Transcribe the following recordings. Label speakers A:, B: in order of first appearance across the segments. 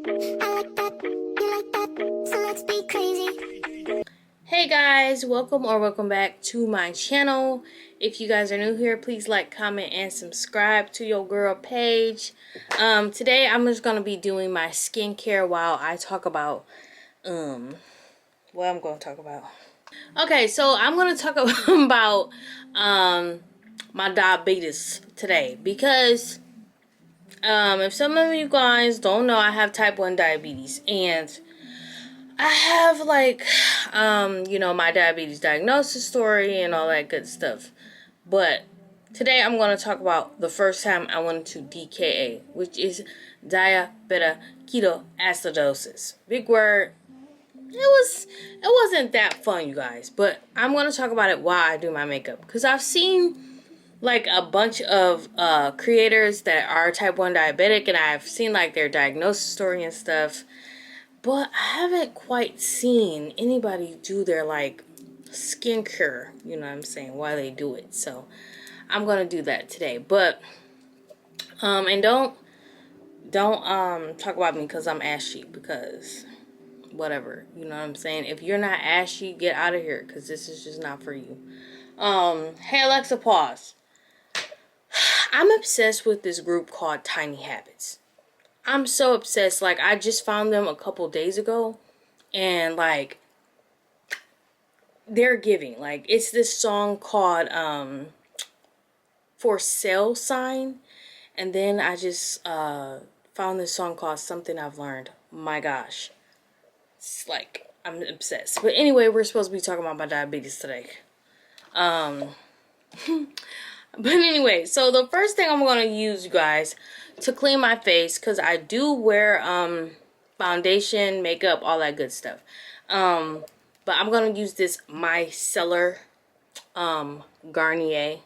A: I like that, you like that, so let's be crazy.
B: Hey guys, welcome back to my channel. If you guys are new here, please like, comment, and subscribe to your girl page. Today I'm just gonna be doing my skincare while I talk about what I'm gonna talk about. Okay, so I'm gonna talk about my diabetes today because if some of you guys don't know, I have type 1 diabetes, and I have my diabetes diagnosis story and all that good stuff. But today I'm going to talk about the first time I went to DKA, which is diabetic ketoacidosis. Big word. It wasn't that fun, you guys, but I'm going to talk about it while I do my makeup, because I've seen like a bunch of creators that are type 1 diabetic, and I've seen like their diagnosis story and stuff. But I haven't quite seen anybody do their like skincare, you know what I'm saying, while they do it. So I'm gonna do that today. But and don't talk about me because I'm ashy, because whatever, you know what I'm saying. If you're not ashy, get out of here, because this is just not for you. Hey Alexa, pause. I'm obsessed with this group called Tiny Habits. I'm so obsessed. Like, I just found them a couple days ago, and like they're giving, like, it's this song called For Sale Sign, and then I just found this song called Something I've Learned. My gosh, it's like I'm obsessed. But anyway, we're supposed to be talking about my diabetes today. But anyway, so the first thing I'm going to use, you guys, to clean my face, because I do wear foundation, makeup, all that good stuff. But I'm going to use this micellar Garnier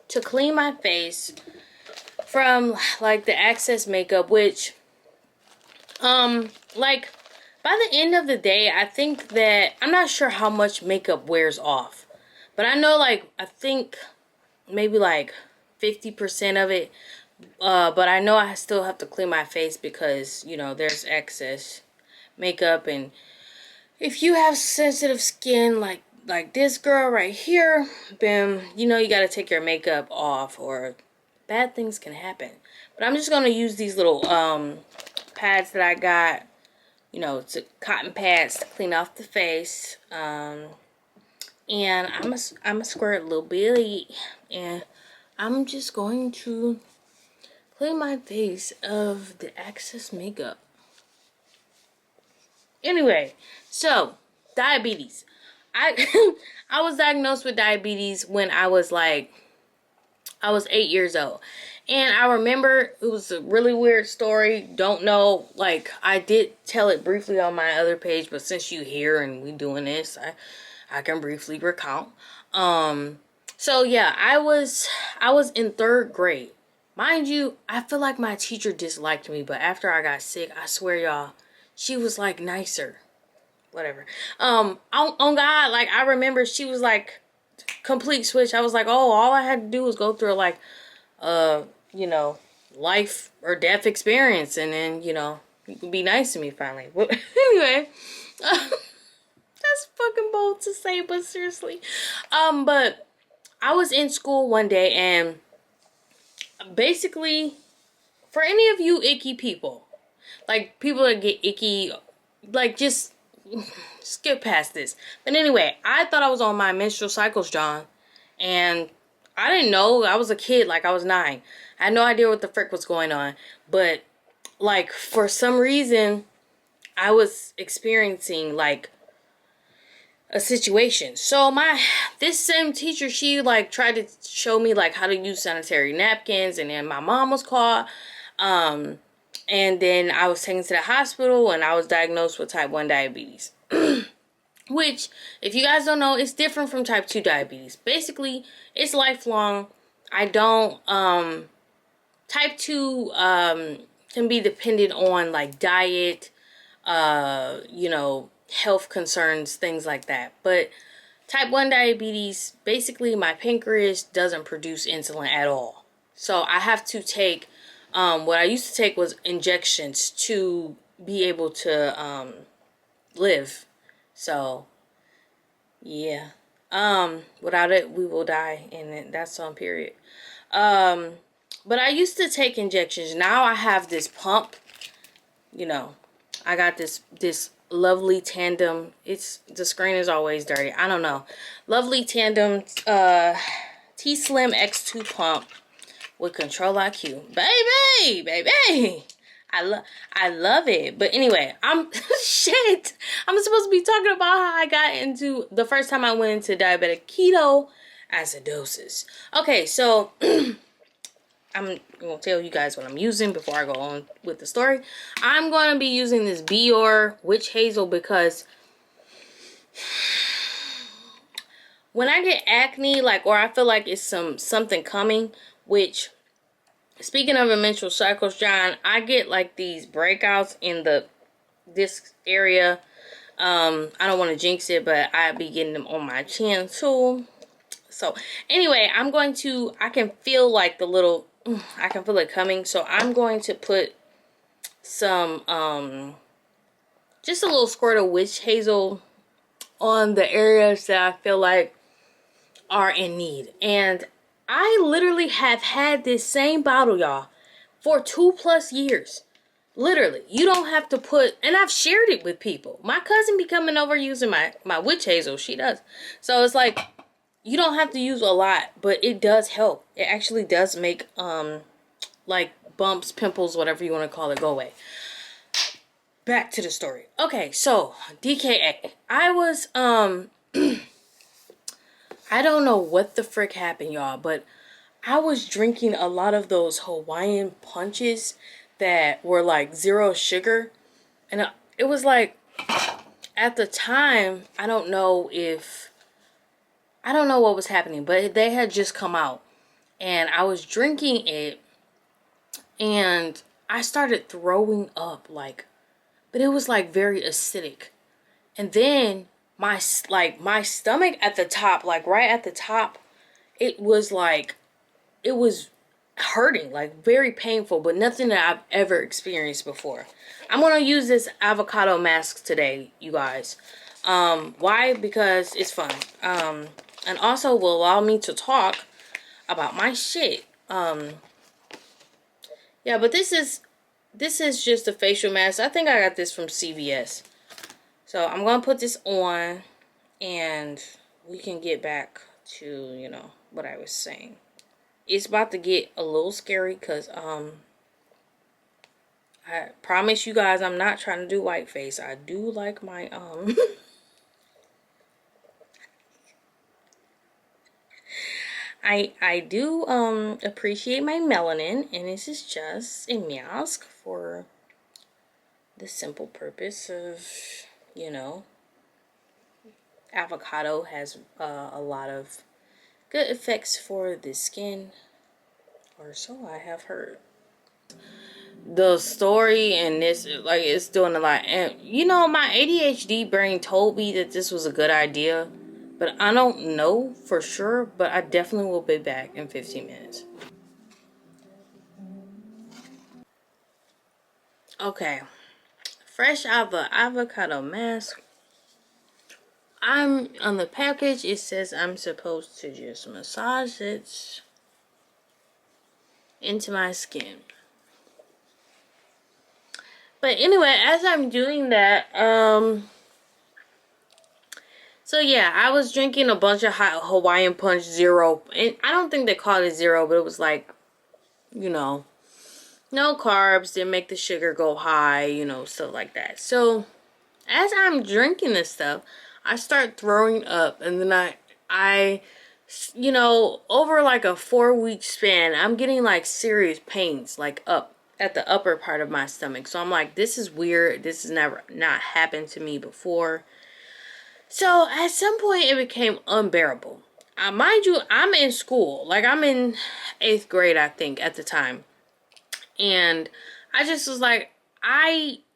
B: to clean my face from like the excess makeup, which like by the end of the day, I think that I'm not sure how much makeup wears off, but I know, like, I think maybe like 50% of it. But I know I still have to clean my face because, you know, there's excess makeup, and if you have sensitive skin like this girl right here, then you know you got to take your makeup off or bad things can happen. But I'm just going to use these little pads that I got, you know, it's cotton pads to clean off the face. And I'm a squirt a little bit, and I'm just going to clean my face of the excess makeup. Anyway, so diabetes. I I was diagnosed with diabetes when I was 8 years old. And I remember it was a really weird story. Don't know, like, I did tell it briefly on my other page, but since you here and we doing this, I can briefly recount. So yeah, I was in 3rd grade. Mind you, I feel like my teacher disliked me, but after I got sick, I swear y'all, she was like nicer. Whatever. On God, like, I remember she was like complete switch. I was like, oh, all I had to do was go through like you know, life or death experience, and then, you know, you could be nice to me finally. But anyway, that's fucking bold to say, but seriously. But I was in school one day, and basically, for any of you icky people, like people that get icky, like, just skip past this. But anyway, I thought I was on my menstrual cycles, John, and I didn't know. I was a kid, like I was 9. I had no idea what the frick was going on. But like, for some reason, I was experiencing like a situation. So this same teacher, she like tried to show me like how to use sanitary napkins, and then my mom was called. And then I was taken to the hospital, and I was diagnosed with type 1 diabetes. Which, if you guys don't know, it's different from type 2 diabetes. Basically, it's lifelong. I don't, type 2, can be dependent on, like, diet, you know, health concerns, things like that. But type 1 diabetes, basically, my pancreas doesn't produce insulin at all. So I have to take, what I used to take was injections to be able to live. So yeah, without it we will die, and that's on period. But I used to take injections. Now I have this pump. You know, I got this lovely Tandem. The screen is always dirty. I don't know. Lovely Tandem T-Slim X2 pump with Control IQ. Baby. I love it. But anyway, shit. I'm supposed to be talking about how I got into the first time I went into diabetic ketoacidosis. Okay, so I'm going to tell you guys what I'm using before I go on with the story. I'm going to be using this Bior Witch Hazel because when I get acne, like, or I feel like it's something coming, which, speaking of menstrual cycles, John, I get like these breakouts in this area. I don't want to jinx it, but I be getting them on my chin too. So anyway, I can feel like I can feel it coming. So I'm going to put some, just a little squirt of witch hazel on the areas that I feel like are in need. And I literally have had this same bottle, y'all, for 2+ years. Literally, you don't have to put, and I've shared it with people. My cousin be coming over using my witch hazel. She does. So it's like, you don't have to use a lot, but it does help. It actually does make, like bumps, pimples, whatever you want to call it, go away. Back to the story. Okay, so DKA. I was, I don't know what the frick happened, y'all, but I was drinking a lot of those Hawaiian punches that were like 0 sugar. And it was like, at the time, I don't know what was happening, but they had just come out. And I was drinking it, and I started throwing up, like, but it was like very acidic. And then my stomach at the top, like right at the top, it was hurting, like very painful, but nothing that I've ever experienced before. I'm gonna use this avocado mask today, you guys. Why? Because it's fun. And also will allow me to talk about my shit. Yeah, but this is just a facial mask. I think I got this from CVS. So I'm gonna put this on, and we can get back to, you know, what I was saying. It's about to get a little scary because I promise you guys I'm not trying to do white face. I do like my I do appreciate my melanin, and this is just a mask for the simple purpose of, you know, avocado has a lot of good effects for the skin, or so I have heard. The story and this, like, it's doing a lot. And you know, my ADHD brain told me that this was a good idea, but I don't know for sure. But I definitely will be back in 15 minutes. Okay, fresh out the avocado mask. I'm on the package. It says I'm supposed to just massage it into my skin. But anyway, as I'm doing that, so yeah, I was drinking a bunch of hot Hawaiian Punch 0, and I don't think they called it 0, but it was like, you know, no carbs, didn't make the sugar go high, you know, stuff like that. So as I'm drinking this stuff, I start throwing up, and then I, you know, over like a 4-week span, I'm getting like serious pains, like up at the upper part of my stomach. So I'm like, this is weird. This has not happened to me before. So at some point it became unbearable. Mind you, I'm in school. Like, I'm in 8th grade, I think, at the time. And I just was like,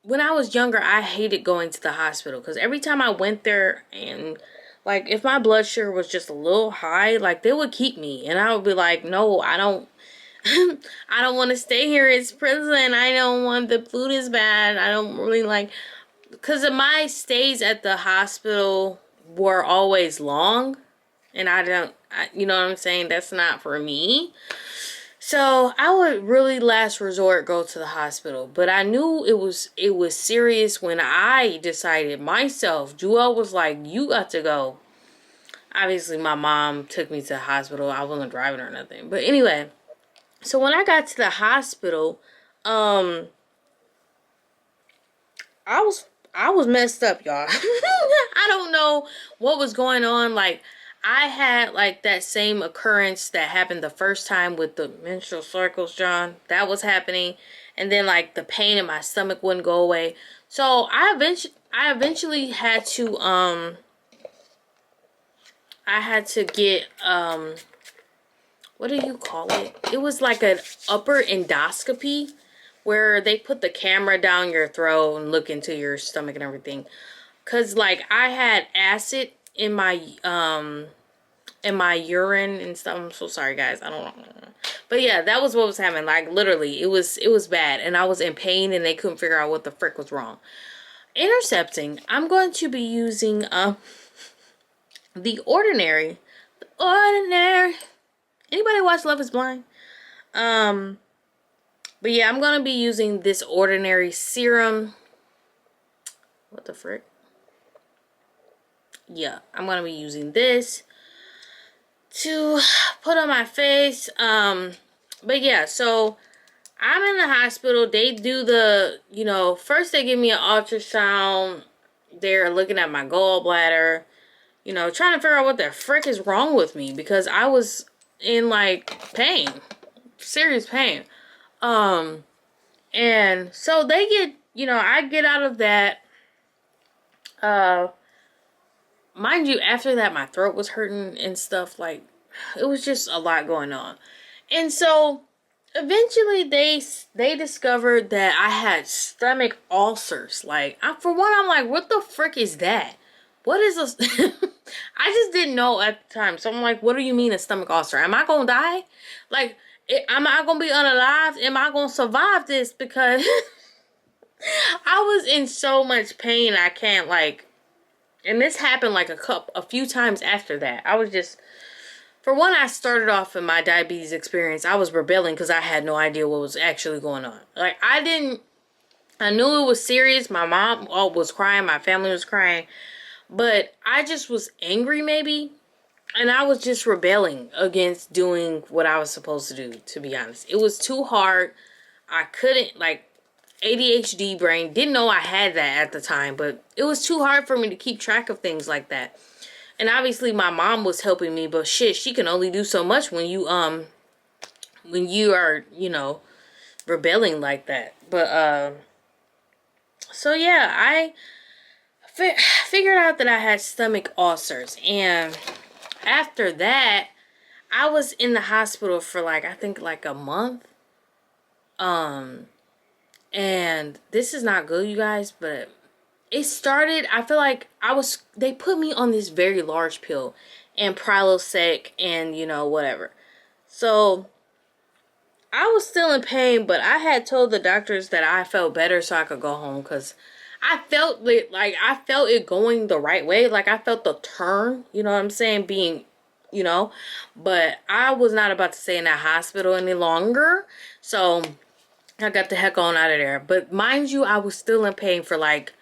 B: when I was younger, I hated going to the hospital, because every time I went there, and like, if my blood sugar was just a little high, like, they would keep me, and I would be like, no, I don't I don't want to stay here. It's prison. I don't want, the food is bad. I don't really like, because of my stays at the hospital were always long, and you know what I'm saying? That's not for me. So I would really last resort go to the hospital, but I knew it was serious when I decided myself. Jewel was like, "You got to go." Obviously, my mom took me to the hospital. I wasn't driving or nothing, but anyway. So when I got to the hospital, I was messed up, y'all. I don't know what was going on. Like, I had like that same occurrence that happened the first time with the menstrual cycles, John. That was happening, and then like the pain in my stomach wouldn't go away. So I eventually had to get what do you call it? It was like an upper endoscopy, where they put the camera down your throat and look into your stomach and everything. Cause like I had acid in my urine and stuff. I'm so sorry, guys. I don't know. But yeah, that was what was happening. Like literally, it was bad, and I was in pain, and they couldn't figure out what the frick was wrong. Intercepting. I'm going to be using the Ordinary. The Ordinary. Anybody watch Love Is Blind? But yeah, I'm gonna be using this Ordinary serum. What the frick? Yeah, I'm gonna be using this to put on my face. But yeah, so I'm in the hospital. They do the, first they give me an ultrasound. They're looking at my gallbladder, trying to figure out what the frick is wrong with me, because I was in like pain, serious pain. And so they get, I get out of that. Mind you, after that, my throat was hurting and stuff. Like, it was just a lot going on. And so eventually they discovered that I had stomach ulcers. Like, for one, I'm like, what the frick is that? What is a I just didn't know at the time. So I'm like, what do you mean a stomach ulcer? Am I gonna die? Like, am I gonna be unalive? Am I gonna survive this? Because I was in so much pain. I can't, like, and this happened like a few times after that. I was just, for one, I started off in my diabetes experience, I was rebelling because I had no idea what was actually going on. Like, I knew it was serious. My mom was crying. My family was crying. But I just was angry, maybe. And I was just rebelling against doing what I was supposed to do, to be honest. It was too hard. I couldn't, like, ADHD brain. Didn't know I had that at the time. But it was too hard for me to keep track of things like that. And obviously my mom was helping me. But shit, she can only do so much when you are, rebelling like that. But, so yeah, I figured out that I had stomach ulcers, and after that I was in the hospital for like, I think like a month. And this is not good, you guys, but it started, I feel like they put me on this very large pill and Prilosec and whatever. So I was still in pain, but I had told the doctors that I felt better so I could go home, because I felt it going the right way. Like, I felt the turn, you know what I'm saying, being, but I was not about to stay in that hospital any longer. So I got the heck on out of there. But mind you, I was still in pain for like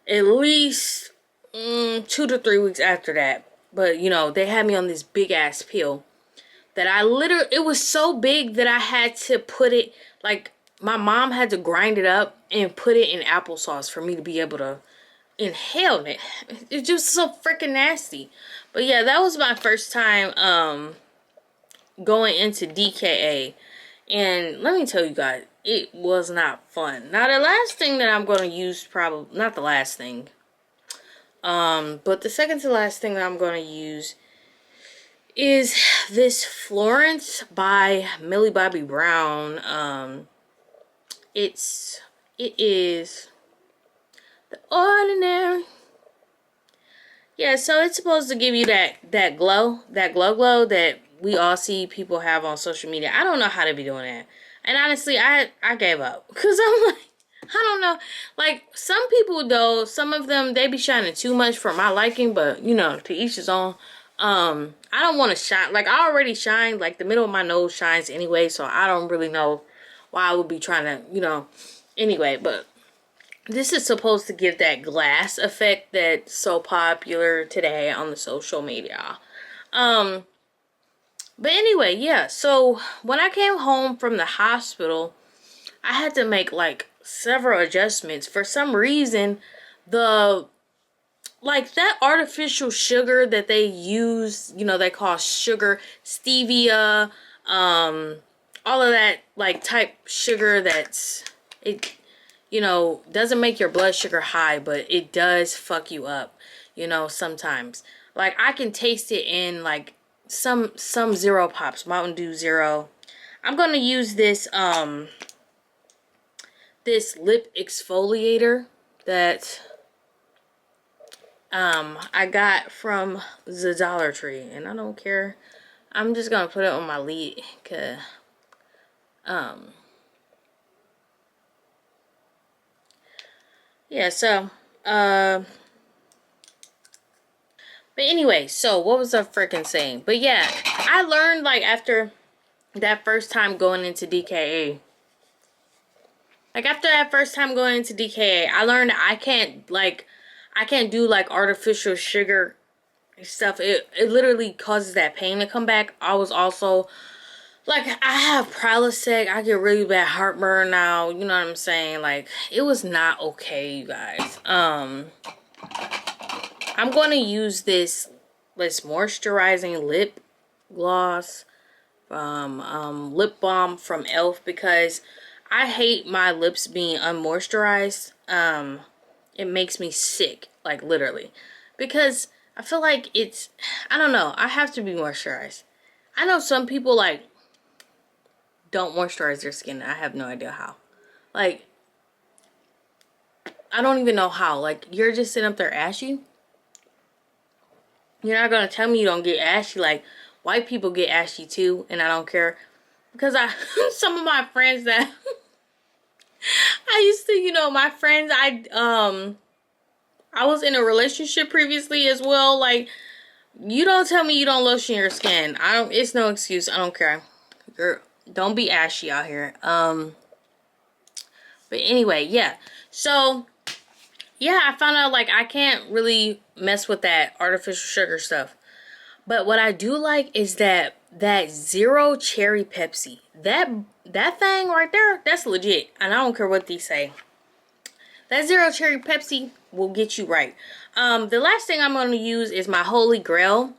B: at least 2 to 3 weeks after that. But, they had me on this big ass pill that it was so big that I had to put it, like, my mom had to grind it up and put it in applesauce for me to be able to inhale it. It's just so freaking nasty. But yeah, that was my first time going into DKA. And let me tell you guys, it was not fun. Now, the last thing that I'm going to use, probably, not the last thing, but the second to last thing that I'm going to use is this Florence by Millie Bobby Brown. It is the Ordinary. Yeah, so it's supposed to give you that glow, that we all see people have on social media. I don't know how to be doing that. And honestly, I gave up. Because I'm like, I don't know. Like, some people, though, some of them, they be shining too much for my liking. But, you know, to each his own. I don't want to shine. Like, I already shine. Like, the middle of my nose shines anyway. So, I don't really know why I would be trying to, you know. Anyway, but this is supposed to give that glass effect that's so popular today on the social media. But anyway, yeah. So, when I came home from the hospital, I had to make like several adjustments. For some reason, like that artificial sugar that they use, you know, they call sugar stevia, all of that like type sugar that's it, you know, doesn't make your blood sugar high, but it does fuck you up, you know, sometimes. Like I can taste it in like some Zero Pops, Mountain Dew Zero. I'm gonna use this this lip exfoliator that I got from the Dollar Tree, and I don't care. I'm just gonna put it on my lid, cause yeah. So but anyway, so what was I freaking saying? But yeah, I learned like after that first time going into DKA. Like after that first time going into DKA, I learned I can't do like artificial sugar stuff. It literally causes that pain to come back. I was also like, I have Prilosec. I get really bad heartburn now. You know what I'm saying? Like, it was not okay, you guys. I'm going to use this moisturizing lip gloss from lip balm from Elf, because I hate my lips being unmoisturized. It makes me sick, like literally, because I feel like it's, I don't know, I have to be moisturized. I know some people like don't moisturize their skin. I have no idea how. Like, I don't even know how. Like, you're just sitting up there ashy. You're not gonna tell me you don't get ashy. Like, white people get ashy too, and I don't care. Because some of my friends that I used to, you know, my friends, I was in a relationship previously as well. Like, you don't tell me you don't lotion your skin. It's no excuse. I don't care. Girl, don't be ashy out here. But anyway, yeah. So, yeah, I found out like I can't really mess with that artificial sugar stuff. But what I do like is that Zero Cherry Pepsi. That thing right there, that's legit. And I don't care what they say. That Zero Cherry Pepsi will get you right. The last thing I'm going to use is my Holy Grail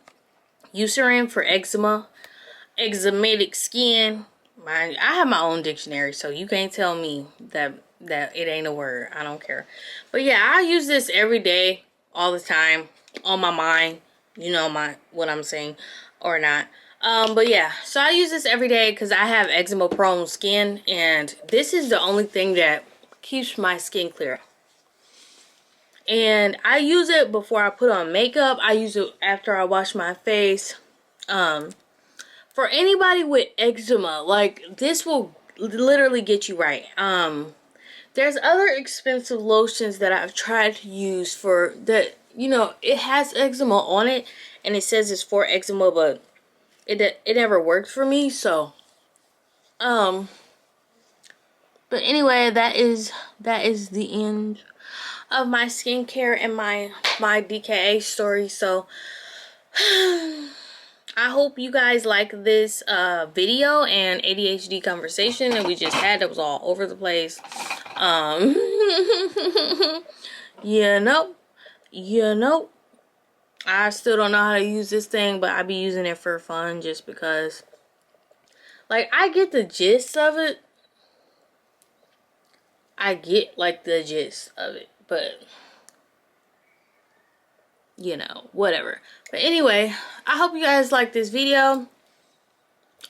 B: Eucerin for eczema, eczematic skin. I have my own dictionary, so you can't tell me that it ain't a word. I don't care. But yeah, I use this every day, all the time, on my mind. You know what I'm saying, or not. But yeah, so I use this every day because I have eczema prone skin, and this is the only thing that keeps my skin clear. And I use it before I put on makeup. I use it after I wash my face. For anybody with eczema, like, this will literally get you right. There's other expensive lotions that I've tried to use for that, you know, it has eczema on it and it says it's for eczema, but it never worked for me. So but anyway, that is the end of my skincare and my DKA story. So I hope you guys like this video and ADHD conversation that we just had. That was all over the place. You know, I still don't know how to use this thing, but I be using it for fun just because. Like, I get the gist of it. But you know, whatever. But anyway, I hope you guys like this video.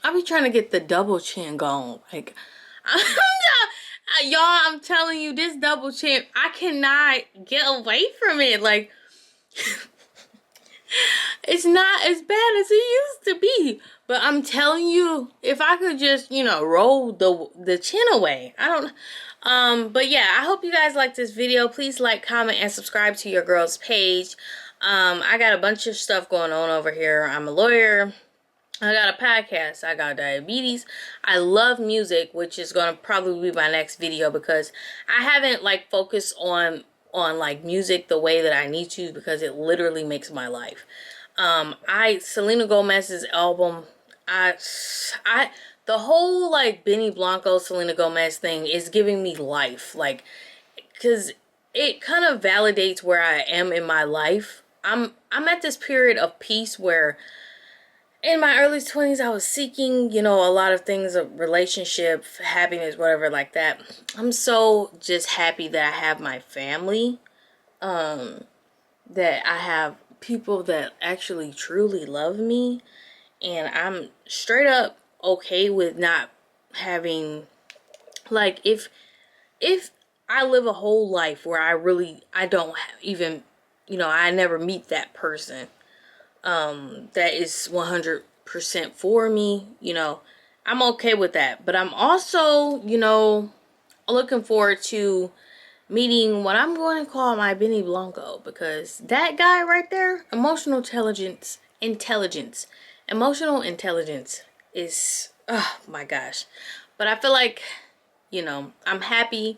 B: I'll be trying to get the double chin going. Like, y'all, I'm telling you, this double chin, I cannot get away from it. Like, It's not as bad as it used to be. But I'm telling you, if I could just, you know, roll the chin away. I don't but yeah, I hope you guys like this video. Please like, comment, and subscribe to your girl's page. I got a bunch of stuff going on over here. I'm a lawyer. I got a podcast. I got diabetes. I love music, which is going to probably be my next video because I haven't like focused on like music the way that I need to because it literally makes my life. Selena Gomez's album, the whole like Benny Blanco, Selena Gomez thing is giving me life. Like, cause it kind of validates where I am in my life. I'm at this period of peace where in my early 20s, I was seeking, you know, a lot of things, a relationship, happiness, whatever like that. I'm so just happy that I have my family, that I have people that actually truly love me, and I'm straight up okay with not having, like, if I live a whole life where I don't even, you know, I never meet that person that is 100% for me, you know, I'm okay with that. But I'm also, you know, looking forward to meeting what I'm going to call my Benny Blanco, because that guy right there, emotional intelligence is, oh my gosh. But I feel like, you know, I'm happy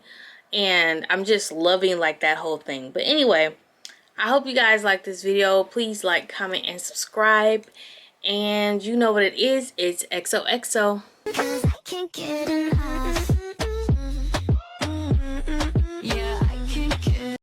B: and I'm just loving like that whole thing. But anyway, I hope you guys like this video. Please like, comment, and subscribe. And you know what it is. It's XOXO.
A: Cause I can't get enough.